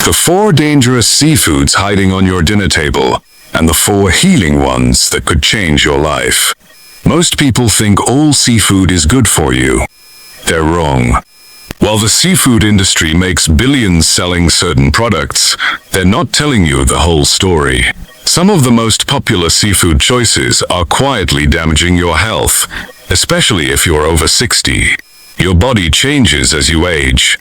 The 4 dangerous seafoods hiding on your dinner table, and the 4 healing ones that could change your life. Most people think all seafood is good for you. They're wrong. While the seafood industry makes billions selling certain products, they're not telling you the whole story. Some of the most popular seafood choices are quietly damaging your health, especially if you're over 60. Your body changes as you age.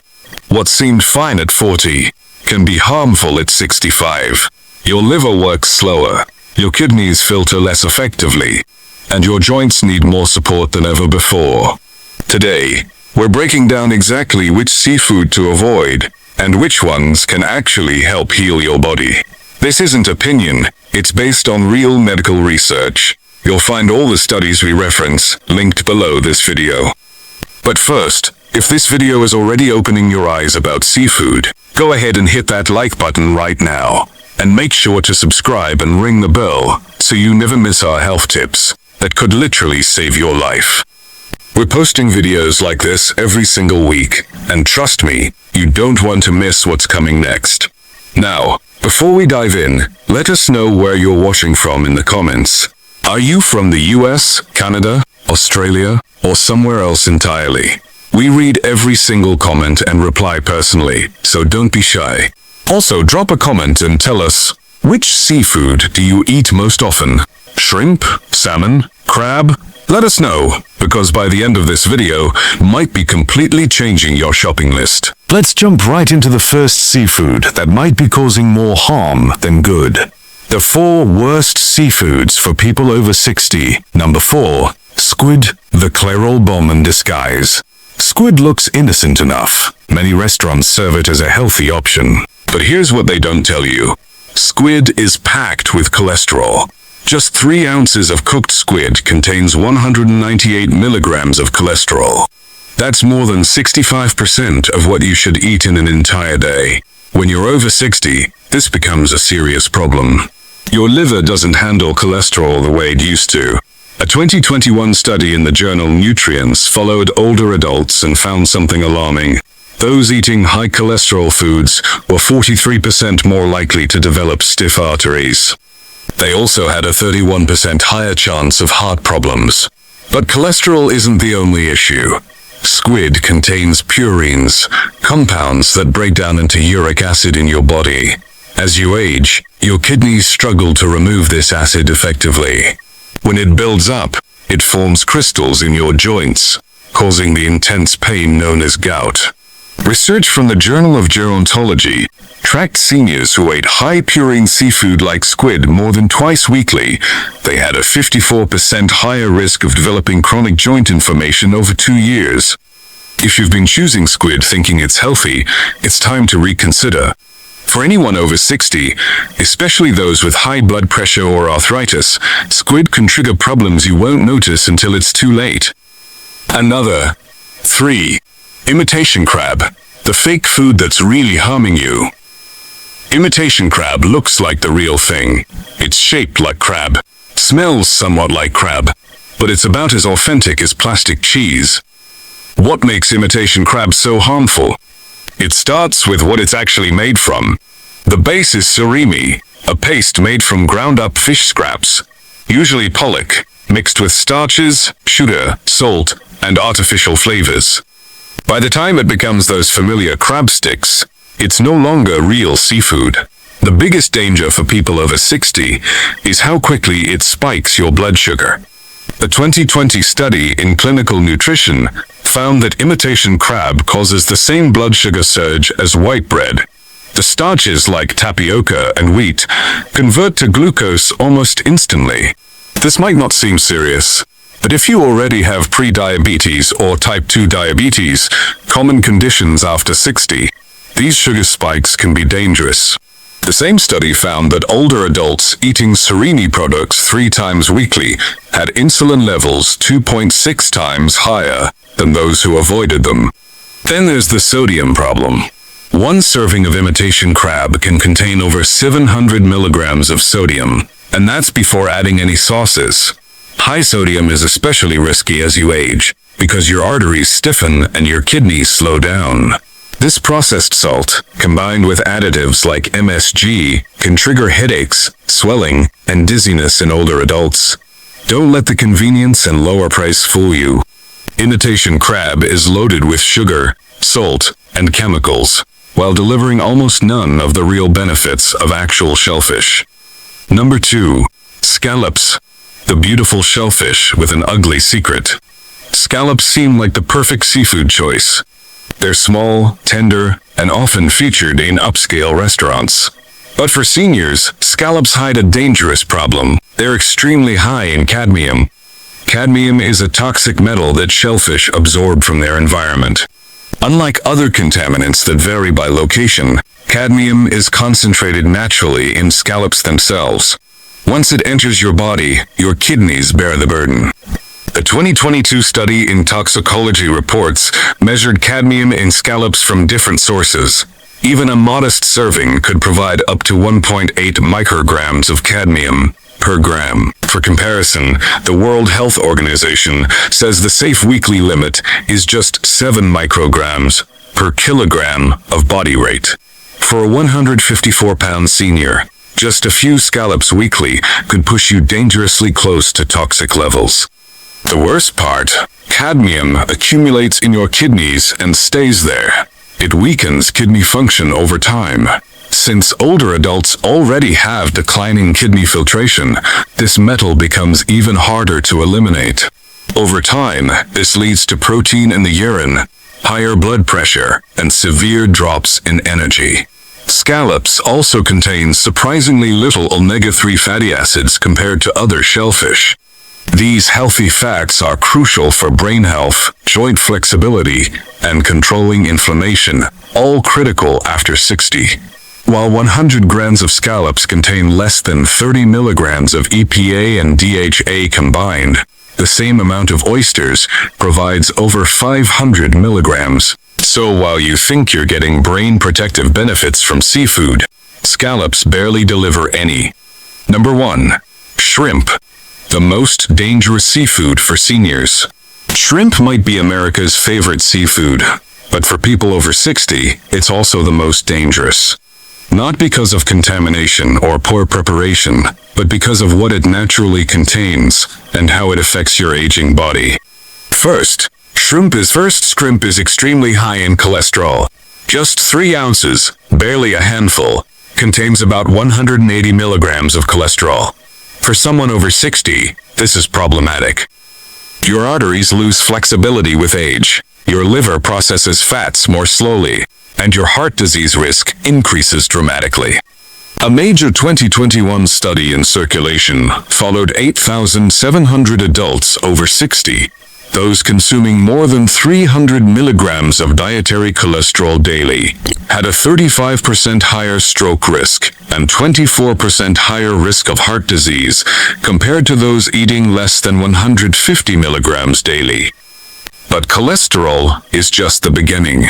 What seemed fine at 40 can be harmful at 65. Your liver works slower, your kidneys filter less effectively, and your joints need more support than ever before. Today, we're breaking down exactly which seafood to avoid and which ones can actually help heal your body. This isn't opinion, it's based on real medical research. You'll find all the studies we reference linked below this video. But first, if this video is already opening your eyes about seafood, go ahead and hit that like button right now. And make sure to subscribe and ring the bell so you never miss our health tips that could literally save your life. We're posting videos like this every single week, and trust me, you don't want to miss what's coming next. Now, before we dive in, let us know where you're watching from in the comments. Are you from the US, Canada, Australia, or somewhere else entirely? We read every single comment and reply personally, so don't be shy. Also, drop a comment and tell us, which seafood do you eat most often? Shrimp? Salmon? Crab? Let us know, because by the end of this video, might be completely changing your shopping list. Let's jump right into the first seafood that might be causing more harm than good. The 4 worst seafoods for people over 60. Number 4. Squid, the Clairol bomb in disguise. Squid looks innocent enough. Many restaurants serve it as a healthy option. But here's what they don't tell you. Squid is packed with cholesterol. Just 3 ounces of cooked squid contains 198 milligrams of cholesterol. That's more than 65% of what you should eat in an entire day. When you're over 60, this becomes a serious problem. Your liver doesn't handle cholesterol the way it used to. A 2021 study in the journal Nutrients followed older adults and found something alarming. Those eating high cholesterol foods were 43% more likely to develop stiff arteries. They also had a 31% higher chance of heart problems. But cholesterol isn't the only issue. Squid contains purines, compounds that break down into uric acid in your body. As you age, your kidneys struggle to remove this acid effectively. When it builds up, it forms crystals in your joints, causing the intense pain known as gout. Research from the Journal of Gerontology tracked seniors who ate high-purine seafood like squid more than twice weekly. They had a 54% higher risk of developing chronic joint inflammation over 2 years. If you've been choosing squid thinking it's healthy, it's time to reconsider. For anyone over 60, especially those with high blood pressure or arthritis, squid can trigger problems you won't notice until it's too late. Another 3. Imitation crab, the fake food that's really harming you. Imitation crab looks like the real thing. It's shaped like crab, smells somewhat like crab, but it's about as authentic as plastic cheese. What makes imitation crab so harmful? It starts with what it's actually made from. The base is surimi, a paste made from ground-up fish scraps, usually pollock, mixed with starches, sugar, salt, and artificial flavors. By the time it becomes those familiar crab sticks, it's no longer real seafood. The biggest danger for people over 60 is how quickly it spikes your blood sugar. The 2020 study in clinical nutrition found that imitation crab causes the same blood sugar surge as white bread. The starches like tapioca and wheat convert to glucose almost instantly. This might not seem serious, but if you already have pre-diabetes or type 2 diabetes, common conditions after 60, these sugar spikes can be dangerous. The same study found that older adults eating surimi products 3 times weekly had insulin levels 2.6 times higher than those who avoided them. Then there's the sodium problem. 1 serving of imitation crab can contain over 700 milligrams of sodium, and that's before adding any sauces. High sodium is especially risky as you age, because your arteries stiffen and your kidneys slow down. This processed salt, combined with additives like MSG, can trigger headaches, swelling, and dizziness in older adults. Don't let the convenience and lower price fool you. Imitation crab is loaded with sugar, salt, and chemicals, while delivering almost none of the real benefits of actual shellfish. Number 2. Scallops. The beautiful shellfish with an ugly secret. Scallops seem like the perfect seafood choice. They're small, tender, and often featured in upscale restaurants. But for seniors, scallops hide a dangerous problem. They're extremely high in cadmium. Cadmium is a toxic metal that shellfish absorb from their environment. Unlike other contaminants that vary by location, cadmium is concentrated naturally in scallops themselves. Once it enters your body, your kidneys bear the burden. A 2022 study in toxicology reports measured cadmium in scallops from different sources. Even a modest serving could provide up to 1.8 micrograms of cadmium per gram. For comparison, the World Health Organization says the safe weekly limit is just 7 micrograms per kilogram of body weight. For a 154-pound senior, just a few scallops weekly could push you dangerously close to toxic levels. The worst part, cadmium accumulates in your kidneys and stays there. It weakens kidney function over time. Since older adults already have declining kidney filtration, this metal becomes even harder to eliminate. Over time, this leads to protein in the urine, higher blood pressure, and severe drops in energy. Scallops also contain surprisingly little omega-3 fatty acids compared to other shellfish. These healthy fats are crucial for brain health, joint flexibility, and controlling inflammation, all critical after 60. While 100 grams of scallops contain less than 30 milligrams of EPA and DHA combined, the same amount of oysters provides over 500 milligrams. So while you think you're getting brain protective benefits from seafood, scallops barely deliver any. Number 1. Shrimp. The most dangerous seafood for seniors. Shrimp might be America's favorite seafood, but for people over 60, it's also the most dangerous. Not because of contamination or poor preparation, but because of what it naturally contains and how it affects your aging body. First, shrimp is extremely high in cholesterol. Just 3 ounces, barely a handful, contains about 180 milligrams of cholesterol. For someone over 60, this is problematic. Your arteries lose flexibility with age, your liver processes fats more slowly, and your heart disease risk increases dramatically. A major 2021 study in Circulation followed 8,700 adults over 60, those consuming more than 300 milligrams of dietary cholesterol daily, had a 35% higher stroke risk and 24% higher risk of heart disease compared to those eating less than 150 milligrams daily. But cholesterol is just the beginning.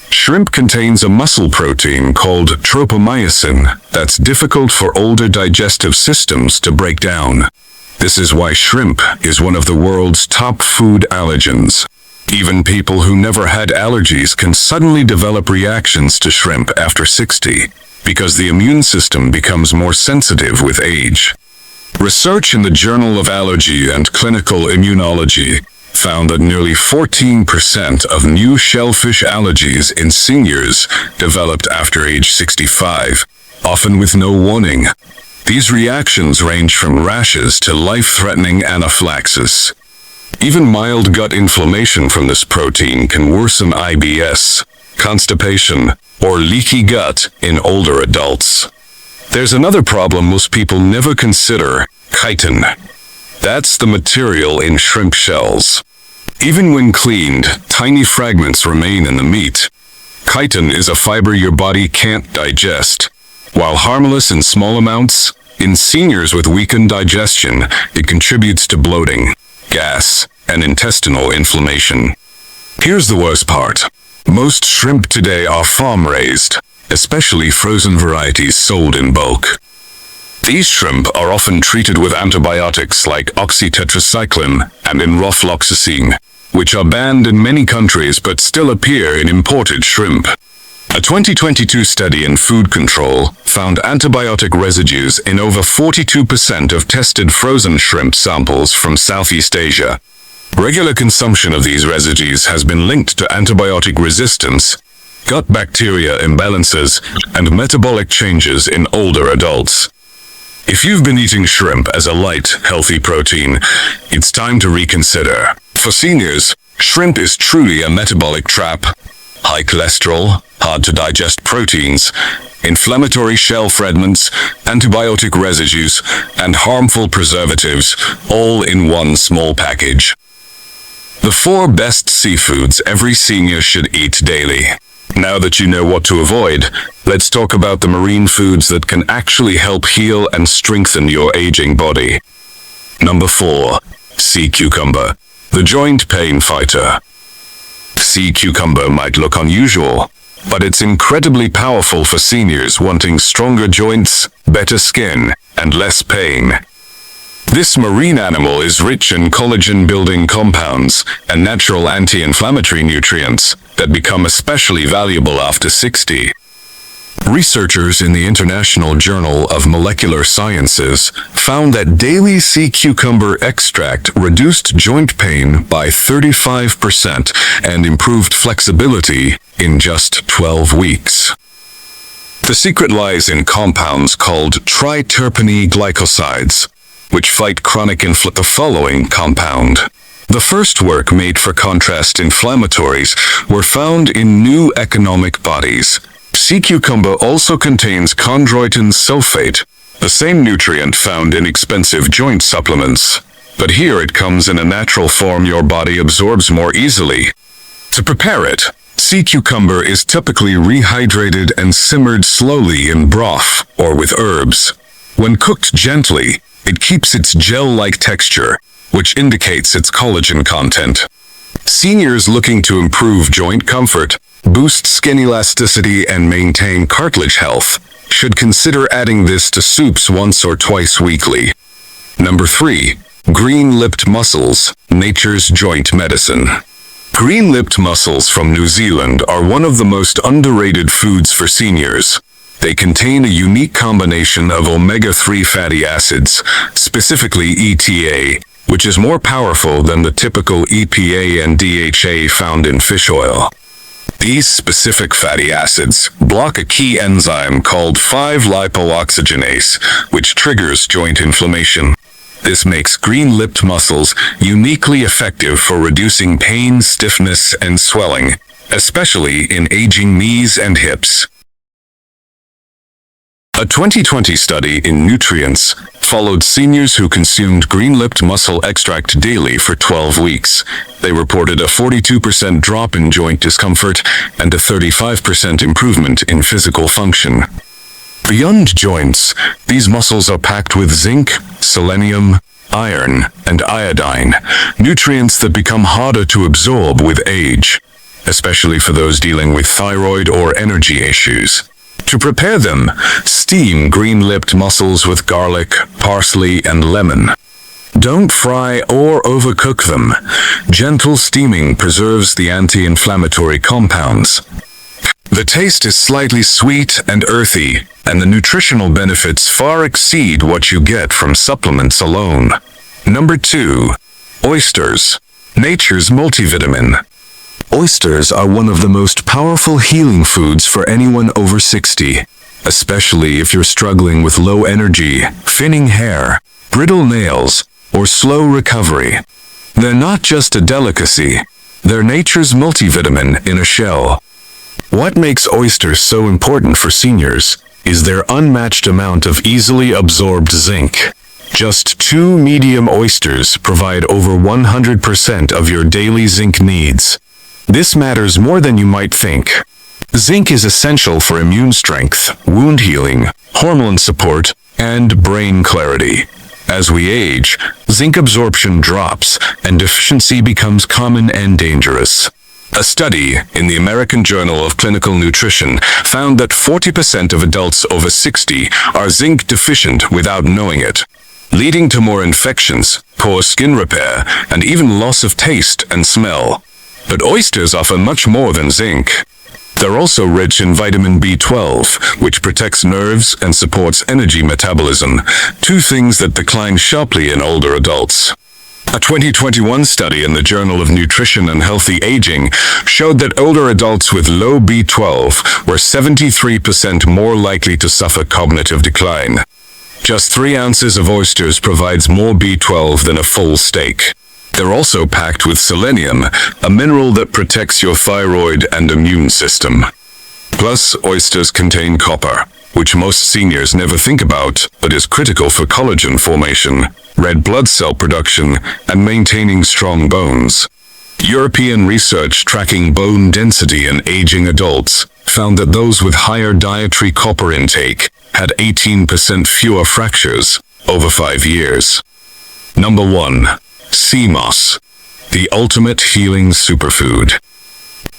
Shrimp contains a muscle protein called tropomyosin that's difficult for older digestive systems to break down. This is why shrimp is one of the world's top food allergens. Even people who never had allergies can suddenly develop reactions to shrimp after 60, because the immune system becomes more sensitive with age. Research in the Journal of Allergy and Clinical Immunology found that nearly 14% of new shellfish allergies in seniors developed after age 65, often with no warning. These reactions range from rashes to life-threatening anaphylaxis. Even mild gut inflammation from this protein can worsen IBS, constipation, or leaky gut in older adults. There's another problem most people never consider: chitin. That's the material in shrimp shells. Even when cleaned, tiny fragments remain in the meat. Chitin is a fiber your body can't digest. While harmless in small amounts, in seniors with weakened digestion, it contributes to bloating, gas, and intestinal inflammation. Here's the worst part. Most shrimp today are farm-raised, especially frozen varieties sold in bulk. These shrimp are often treated with antibiotics like oxytetracycline and enrofloxacin, which are banned in many countries but still appear in imported shrimp. A 2022 study in food control found antibiotic residues in over 42% of tested frozen shrimp samples from Southeast Asia. Regular consumption of these residues has been linked to antibiotic resistance, gut bacteria imbalances, and metabolic changes in older adults. If you've been eating shrimp as a light, healthy protein, it's time to reconsider. For seniors, shrimp is truly a metabolic trap. High cholesterol, hard-to-digest proteins, inflammatory shell fragments, antibiotic residues, and harmful preservatives, all in one small package. The 4 best seafoods every senior should eat daily. Now that you know what to avoid, let's talk about the marine foods that can actually help heal and strengthen your aging body. Number 4. Sea cucumber, the joint pain fighter. Sea cucumber might look unusual, but it's incredibly powerful for seniors wanting stronger joints, better skin, and less pain. This marine animal is rich in collagen-building compounds and natural anti-inflammatory nutrients that become especially valuable after 60. Researchers in the International Journal of Molecular Sciences found that daily sea cucumber extract reduced joint pain by 35% and improved flexibility in just 12 weeks. The secret lies in compounds called triterpene glycosides, which fight chronic inflammation. The following compound. The first work made for contrast inflammatories were found in new economic bodies. Sea cucumber also contains chondroitin sulfate, the same nutrient found in expensive joint supplements. But here it comes in a natural form your body absorbs more easily. To prepare it, sea cucumber is typically rehydrated and simmered slowly in broth or with herbs. When cooked gently, it keeps its gel-like texture, which indicates its collagen content. Seniors looking to improve joint comfort, boost skin elasticity, and maintain cartilage health should consider adding this to soups once or twice weekly. Number 3. Green-lipped mussels, nature's joint medicine. Green-lipped mussels from New Zealand are one of the most underrated foods for seniors. They contain a unique combination of omega-3 fatty acids, specifically ETA, which is more powerful than the typical EPA and DHA found in fish oil. These specific fatty acids block a key enzyme called 5-lipoxygenase, which triggers joint inflammation. This makes green-lipped mussels uniquely effective for reducing pain, stiffness, and swelling, especially in aging knees and hips. A 2020 study in Nutrients followed seniors who consumed green-lipped mussel extract daily for 12 weeks. They reported a 42% drop in joint discomfort and a 35% improvement in physical function. Beyond joints, these mussels are packed with zinc, selenium, iron, and iodine, nutrients that become harder to absorb with age, especially for those dealing with thyroid or energy issues. To prepare them, steam green-lipped mussels with garlic, parsley, and lemon. Don't fry or overcook them. Gentle steaming preserves the anti-inflammatory compounds. The taste is slightly sweet and earthy, and the nutritional benefits far exceed what you get from supplements alone. Number 2. Oysters, nature's multivitamin. Oysters are one of the most powerful healing foods for anyone over 60, especially if you're struggling with low energy, thinning hair, brittle nails, or slow recovery. They're not just a delicacy, they're nature's multivitamin in a shell. What makes oysters so important for seniors is their unmatched amount of easily absorbed zinc. Just 2 medium oysters provide over 100% of your daily zinc needs. This matters more than you might think. Zinc is essential for immune strength, wound healing, hormone support, and brain clarity. As we age, zinc absorption drops, and deficiency becomes common and dangerous. A study in the American Journal of Clinical Nutrition found that 40% of adults over 60 are zinc deficient without knowing it, leading to more infections, poor skin repair, and even loss of taste and smell. But oysters offer much more than zinc. They're also rich in vitamin B12, which protects nerves and supports energy metabolism, two things that decline sharply in older adults. A 2021 study in the Journal of Nutrition and Healthy Aging showed that older adults with low B12 were 73% more likely to suffer cognitive decline. Just 3 ounces of oysters provides more B12 than a full steak. They're also packed with selenium, a mineral that protects your thyroid and immune system. Plus, oysters contain copper, which most seniors never think about, but is critical for collagen formation, red blood cell production, and maintaining strong bones. European research tracking bone density in aging adults found that those with higher dietary copper intake had 18% fewer fractures over 5 years. Number 1. Sea moss, the ultimate healing superfood.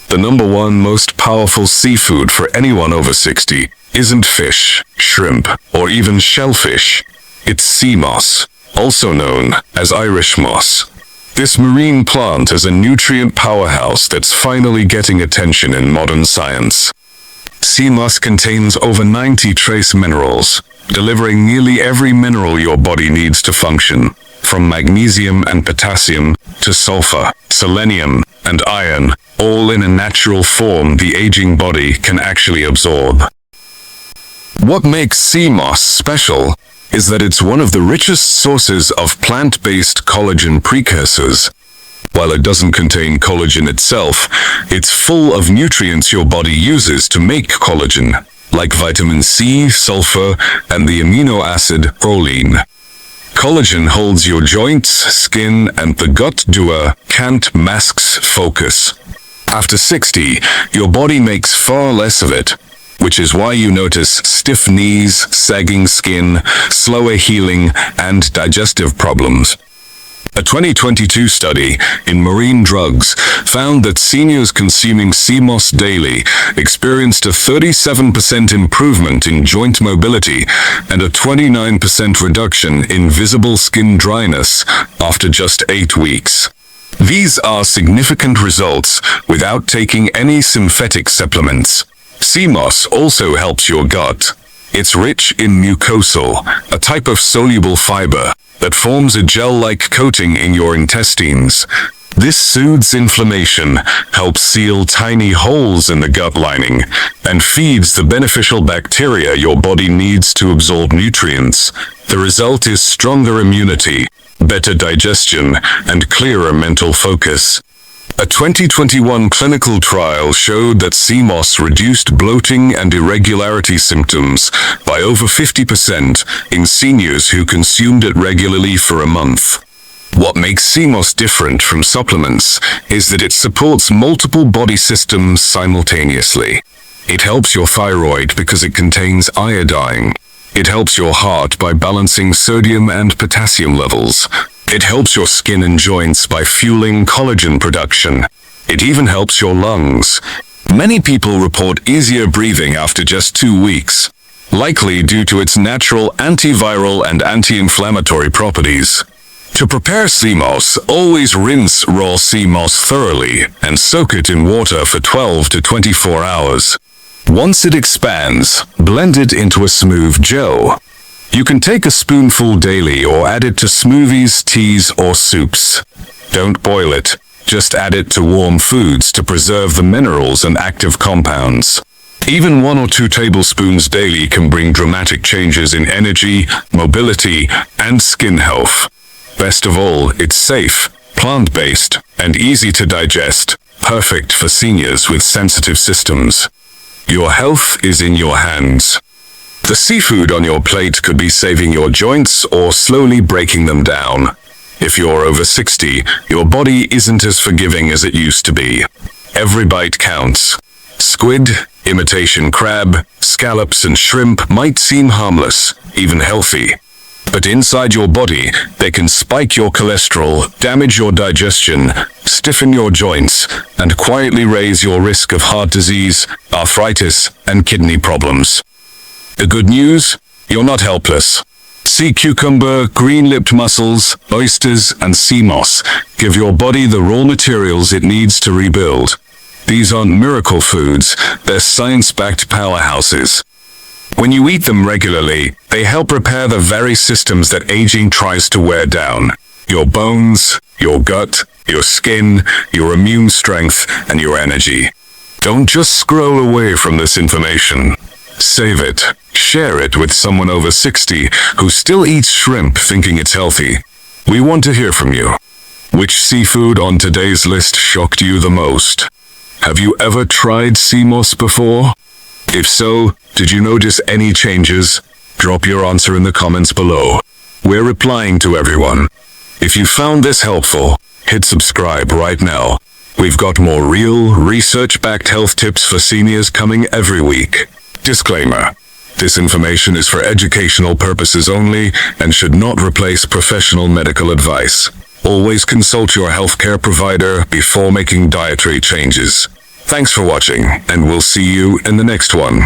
The number 1 most powerful seafood for anyone over 60 isn't fish, shrimp, or even shellfish. It's sea moss, also known as Irish moss. This marine plant is a nutrient powerhouse that's finally getting attention in modern science. Sea moss contains over 90 trace minerals, delivering nearly every mineral your body needs to function, from magnesium and potassium to sulfur, selenium, and iron, all in a natural form the aging body can actually absorb. What makes sea moss special is that it's one of the richest sources of plant-based collagen precursors. While it doesn't contain collagen itself, it's full of nutrients your body uses to make collagen, like vitamin C, sulfur, and the amino acid proline. Collagen holds your joints, skin, and the gut doer can't masks focus. After 60, your body makes far less of it, which is why you notice stiff knees, sagging skin, slower healing, and digestive problems. A 2022 study in Marine Drugs found that seniors consuming sea moss daily experienced a 37% improvement in joint mobility and a 29% reduction in visible skin dryness after just 8 weeks. These are significant results without taking any synthetic supplements. Sea moss also helps your gut. It's rich in mucosal, a type of soluble fiber that forms a gel-like coating in your intestines. This soothes inflammation, helps seal tiny holes in the gut lining, and feeds the beneficial bacteria your body needs to absorb nutrients. The result is stronger immunity, better digestion, and clearer mental focus. A 2021 clinical trial showed that sea moss reduced bloating and irregularity symptoms by over 50% in seniors who consumed it regularly for a month. What makes sea moss different from supplements is that it supports multiple body systems simultaneously. It helps your thyroid because it contains iodine. It helps your heart by balancing sodium and potassium levels. It helps your skin and joints by fueling collagen production. It even helps your lungs. Many people report easier breathing after just 2 weeks, likely due to its natural antiviral and anti-inflammatory properties. To prepare sea moss, always rinse raw sea moss thoroughly and soak it in water for 12 to 24 hours. Once it expands, blend it into a smooth gel. You can take a spoonful daily or add it to smoothies, teas, or soups. Don't boil it, just add it to warm foods to preserve the minerals and active compounds. Even 1 or 2 tablespoons daily can bring dramatic changes in energy, mobility, and skin health. Best of all, it's safe, plant-based, and easy to digest, perfect for seniors with sensitive systems. Your health is in your hands. The seafood on your plate could be saving your joints or slowly breaking them down. If you're over 60, your body isn't as forgiving as it used to be. Every bite counts. Squid, imitation crab, scallops, and shrimp might seem harmless, even healthy. But inside your body, they can spike your cholesterol, damage your digestion, stiffen your joints, and quietly raise your risk of heart disease, arthritis, and kidney problems. The good news? You're not helpless. Sea cucumber, green-lipped mussels, oysters, and sea moss give your body the raw materials it needs to rebuild. These aren't miracle foods, they're science-backed powerhouses. When you eat them regularly, they help repair the very systems that aging tries to wear down. Your bones, your gut, your skin, your immune strength, and your energy. Don't just scroll away from this information. Save it. Share it with someone over 60 who still eats shrimp thinking it's healthy. We want to hear from you. Which seafood on today's list shocked you the most? Have you ever tried sea moss before? If so, did you notice any changes? Drop your answer in the comments below. We're replying to everyone. If you found this helpful, hit subscribe right now. We've got more real, research-backed health tips for seniors coming every week. Disclaimer: this information is for educational purposes only and should not replace professional medical advice. Always consult your healthcare provider before making dietary changes. Thanks for watching, and we'll see you in the next one.